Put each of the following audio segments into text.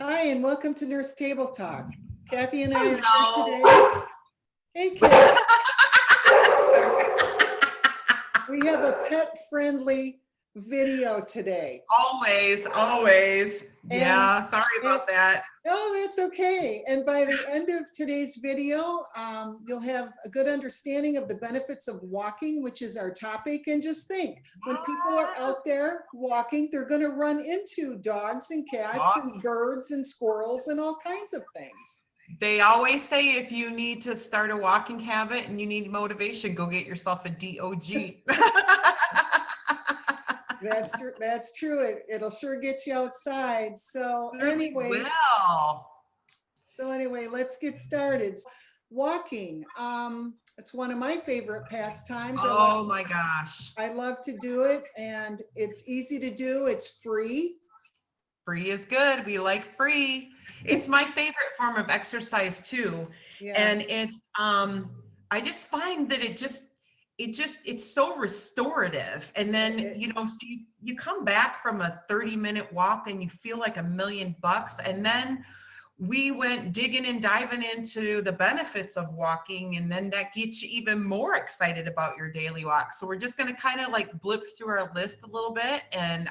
Hi, and welcome to Nurse Table Talk. Kathy and I are Hello. here today. Hey, Kathy. We have a pet-friendly video today. Always. Yeah, sorry about that. Oh, that's okay. And by the end of today's video, you'll have a good understanding of the benefits of walking, which is our topic. And just think, when people are out there walking, they're going to run into dogs and cats and birds and squirrels and all kinds of things. They always say if you need to start a walking habit and you need motivation, go get yourself a DOG. That's true. It'll sure get you outside. So anyway, let's get started. Walking. It's one of my favorite pastimes. Oh my gosh. I love to do it, and it's easy to do. It's free. Free is good. We like free. It's my favorite form of exercise too. Yeah. And it's I just find that it's so restorative. And then so you come back from a 30-minute walk and you feel like $1,000,000. And then we went digging and diving into the benefits of walking, and then that gets you even more excited about your daily walk. So we're just going to kind of like blip through our list a little bit and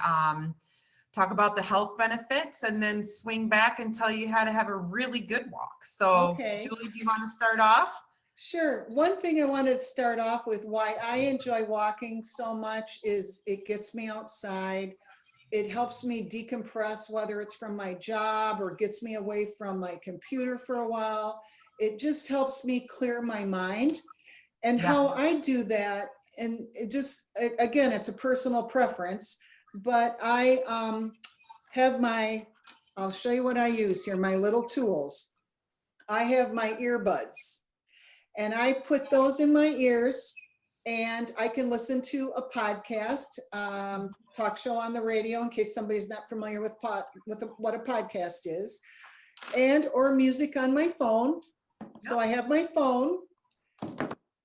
talk about the health benefits, and then swing back and tell you how to have a really good walk. So okay. Julie, do you want to start off? Sure. One thing I wanted to start off with why I enjoy walking so much is it gets me outside. It helps me decompress, whether it's from my job or gets me away from my computer for a while. It just helps me clear my mind. And how I do that, and it just, again, it's a personal preference, but I have I'll show you what I use here, my little tools. I have my earbuds, and I put those in my ears, and I can listen to a podcast, talk show on the radio, in case somebody's not familiar with what a podcast is, and or music on my phone. So I have my phone.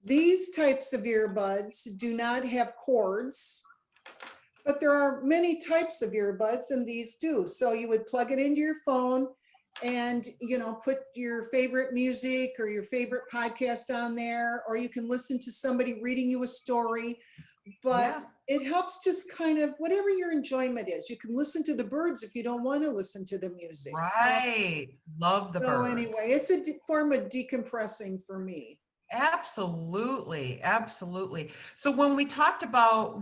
These types of earbuds do not have cords, but there are many types of earbuds, and these do. So you would plug it into your phone and, put your favorite music or your favorite podcast on there, or you can listen to somebody reading you a story. But it helps just kind of whatever your enjoyment is. You can listen to the birds if you don't want to listen to the music. Right. Love the birds. So anyway, it's a form of decompressing for me. Absolutely. So when we talk about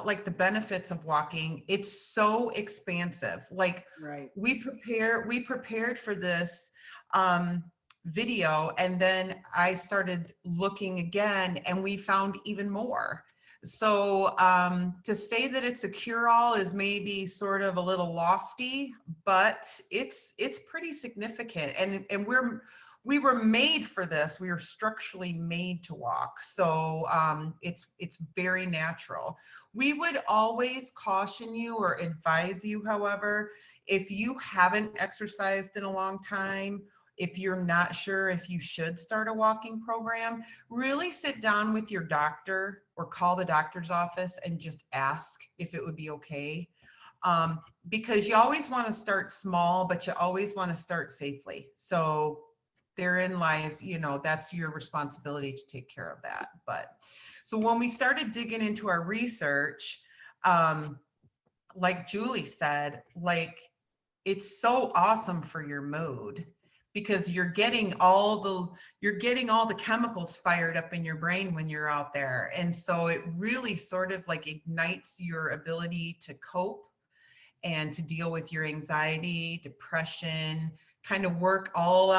like the benefits of walking, it's so expansive. Like we prepared for this video, and then I started looking again, and we found even more. So to say that it's a cure-all is maybe sort of a little lofty, but it's pretty significant. And we were made for this. We were structurally made to walk. So it's very natural. We would always caution you or advise you, however, if you haven't exercised in a long time, if you're not sure if you should start a walking program, really sit down with your doctor or call the doctor's office and just ask if it would be okay. Because you always want to start small, but you always want to start safely. So therein lies, that's your responsibility to take care of that. But so when we started digging into our research, like Julie said, like it's so awesome for your mood, because you're getting all the chemicals fired up in your brain when you're out there. And so it really sort of like ignites your ability to cope and to deal with your anxiety, depression, kind of work all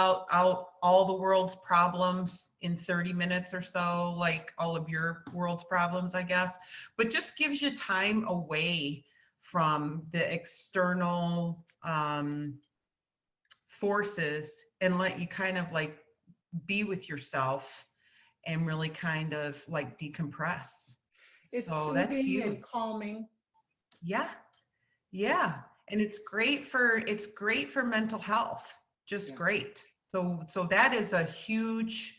the world's problems in 30 minutes or so, like all of your world's problems, I guess, but just gives you time away from the external forces and let you kind of like be with yourself and really kind of like decompress. It's so soothing and calming. Yeah. And it's great for mental health. Just great. So that is a huge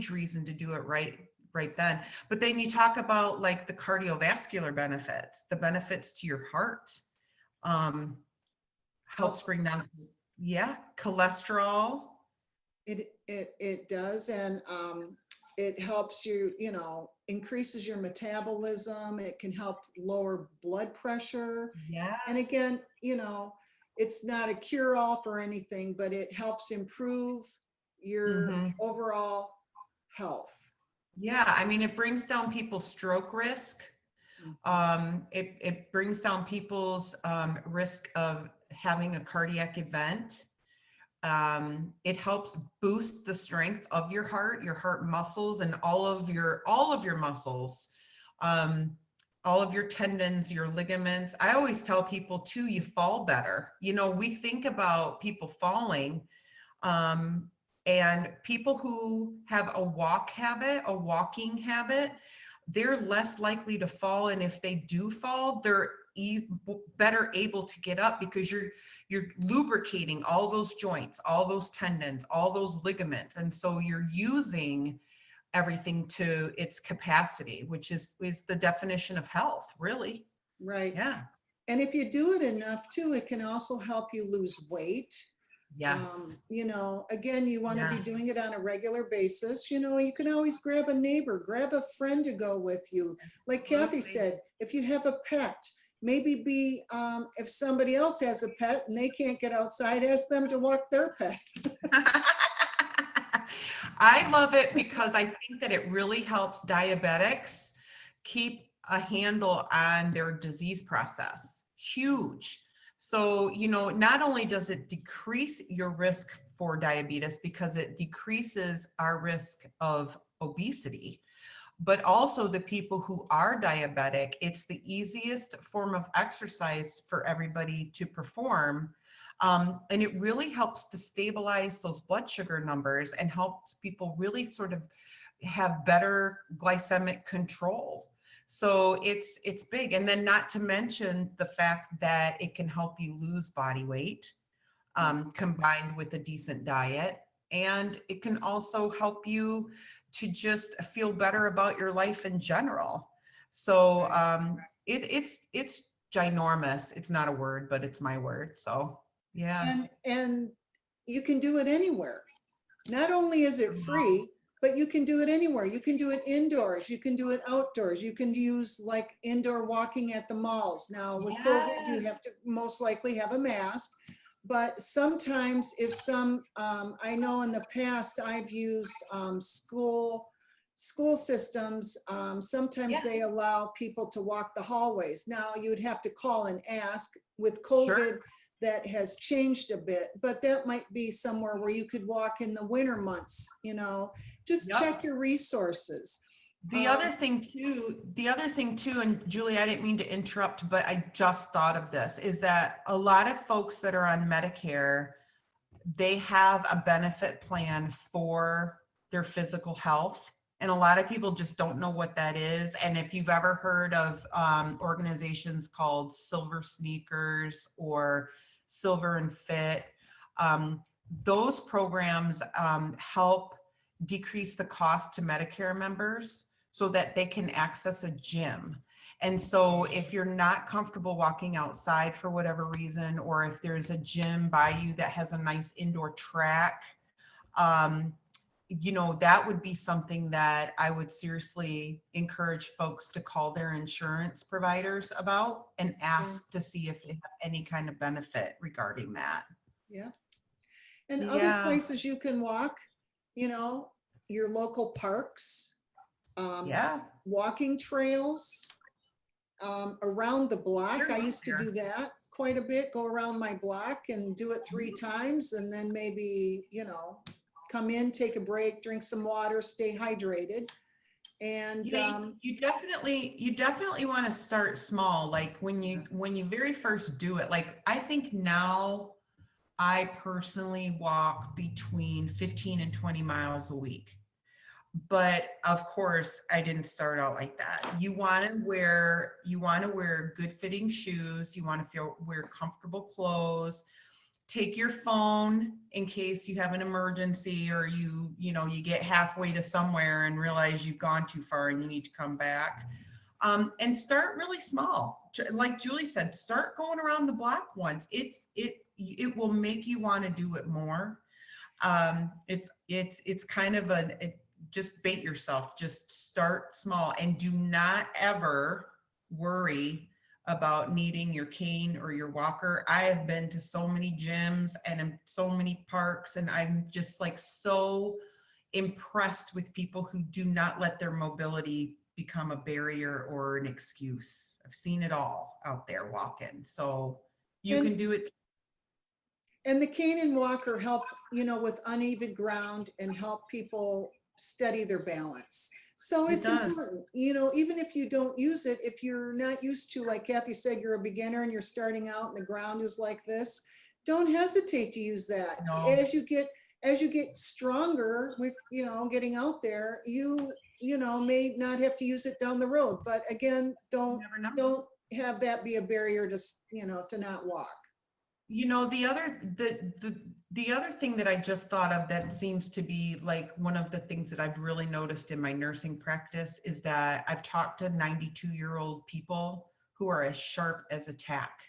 reason to do it right then. But then you talk about like the cardiovascular benefits, the benefits to your heart. helps bring down, yeah, cholesterol. It does, and it helps you, increases your metabolism. It can help lower blood pressure. And Yes. again, it's not a cure-all for anything, but it helps improve your Mm-hmm. overall health. Yeah, I mean, it brings down people's stroke risk. It brings down people's risk of having a cardiac event. It helps boost the strength of your heart muscles, and all of your muscles, all of your tendons, your ligaments. I always tell people too, you fall better. We think about people falling, and people who have a walking habit, they're less likely to fall. And if they do fall, they're better able to get up, because you're lubricating all those joints, all those tendons, all those ligaments. And so you're using everything to its capacity, which is the definition of health, really. Right. Yeah. And if you do it enough too, it can also help you lose weight. Yes. Again, you want to be Yes. doing it on a regular basis. You can always grab a neighbor, grab a friend to go with you. Like Kathy Absolutely. said, if you have a pet, maybe if somebody else has a pet and they can't get outside, ask them to walk their pet. I love it because I think that it really helps diabetics keep a handle on their disease process. Huge. So, not only does it decrease your risk for diabetes, because it decreases our risk of obesity, but also the people who are diabetic, it's the easiest form of exercise for everybody to perform. And it really helps to stabilize those blood sugar numbers and helps people really sort of have better glycemic control. So it's big. And then not to mention the fact that it can help you lose body weight, combined with a decent diet. And it can also help you to just feel better about your life in general. So it's ginormous. It's not a word, but it's my word. So yeah. And you can do it anywhere. Not only is it free, but you can do it anywhere. You can do it indoors. You can do it outdoors. You can use like indoor walking at the malls. Now with COVID, you have to most likely have a mask. But sometimes if I know in the past I've used school systems, sometimes they allow people to walk the hallways. Now you'd have to call and ask. With COVID, Sure. that has changed a bit, but that might be somewhere where you could walk in the winter months, just check your resources. The other thing too, and Julie, I didn't mean to interrupt, but I just thought of this, is that a lot of folks that are on Medicare, they have a benefit plan for their physical health. And a lot of people just don't know what that is. And if you've ever heard of organizations called Silver Sneakers or Silver and Fit, those programs help decrease the cost to Medicare members so that they can access a gym. And so if you're not comfortable walking outside for whatever reason, or if there's a gym by you that has a nice indoor track, that would be something that I would seriously encourage folks to call their insurance providers about and ask to see if they have any kind of benefit regarding that. Yeah. And other places you can walk, your local parks, walking trails, around the block. I used to do that quite a bit, go around my block and do it 3 times, and then maybe, come in, take a break, drink some water, stay hydrated. And you definitely want to start small. Like when you very first do it, like I think now I personally walk between 15 and 20 miles a week. But of course, I didn't start out like that. You want to wear good fitting shoes. You want to wear comfortable clothes. Take your phone in case you have an emergency, or you get halfway to somewhere and realize you've gone too far and you need to come back. And start really small. like Julie said, start going around the block once. It will make you want to do it more. It's kind of just bait yourself. Just start small and do not ever worry about needing your cane or your walker. I have been to so many gyms and in so many parks, and I'm just like so impressed with people who do not let their mobility become a barrier or an excuse. I've seen it all out there walking. So you can do it. And the cane and walker help, with uneven ground and help people steady their balance. So it's important, even if you don't use it, if you're not used to, like Kathy said, you're a beginner and you're starting out and the ground is like this, don't hesitate to use that. No. As you get stronger with, getting out there, you may not have to use it down the road. But again, don't have that be a barrier to, to not walk. The other thing that I just thought of that seems to be like one of the things that I've really noticed in my nursing practice is that I've talked to 92-year-old people who are as sharp as a tack.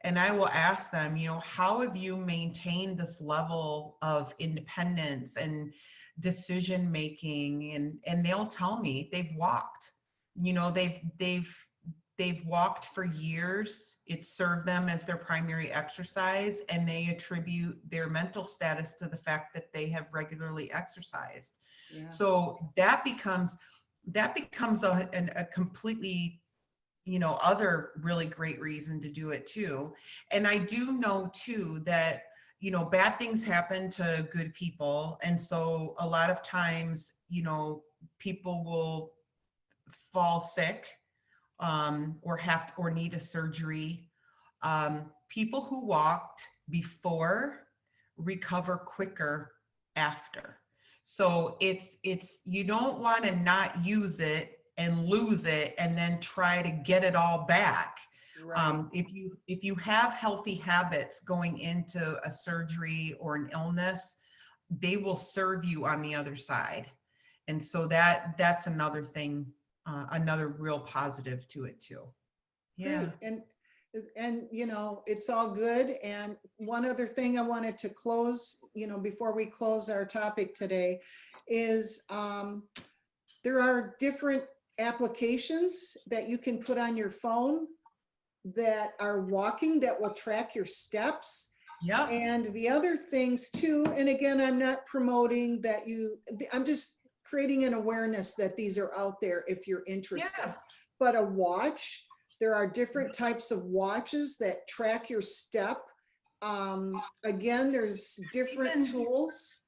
And I will ask them, how have you maintained this level of independence and decision making? And they'll tell me they've walked. They've walked for years. It served them as their primary exercise, and they attribute their mental status to the fact that they have regularly exercised. Yeah. So that becomes a completely, other really great reason to do it too. And I do know too that, bad things happen to good people. And so a lot of times, people will fall sick, or need a surgery. People who walked before recover quicker after. So it's you don't want to not use it and lose it and then try to get it all back. Right. If you have healthy habits going into a surgery or an illness, they will serve you on the other side. And so that's another thing. Another real positive to it too. Yeah. Great. And it's all good. And one other thing I wanted to close, before we close our topic today is there are different applications that you can put on your phone that are walking, that will track your steps. Yeah. And the other things too, and again, I'm not promoting that I'm just creating an awareness that these are out there if you're interested. Yeah. But a watch, there are different types of watches that track your step. Again, there's different tools.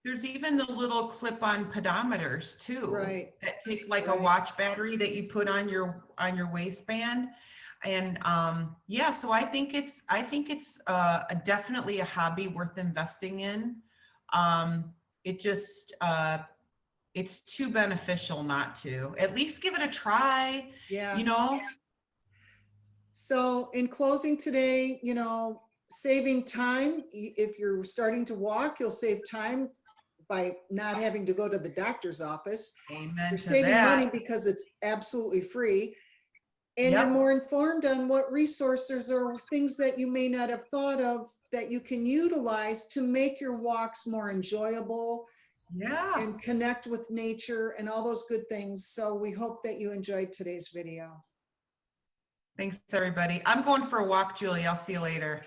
There's even the little clip-on pedometers too. Right. That take like a watch battery that you put on your waistband. And so I think it's definitely a hobby worth investing in. It's too beneficial not to. At least give it a try. Yeah. So in closing today, saving time. If you're starting to walk, you'll save time by not having to go to the doctor's office. Amen. You're saving money because it's absolutely free. And you're more informed on what resources or things that you may not have thought of that you can utilize to make your walks more enjoyable. Yeah. And connect with nature and all those good things. So we hope that you enjoyed today's video. Thanks, everybody. I'm going for a walk, Julie. I'll see you later.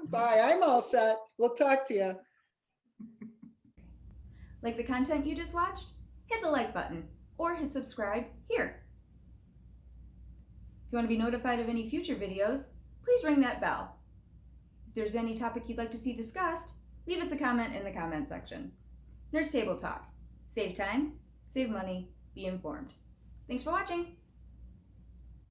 Bye. I'm all set. We'll talk to you. Like the content you just watched? Hit the like button or hit subscribe here. If you want to be notified of any future videos, please ring that bell. If there's any topic you'd like to see discussed, leave us a comment in the comment section. Nurse Table Talk. Save time, save money, be informed. Thanks for watching.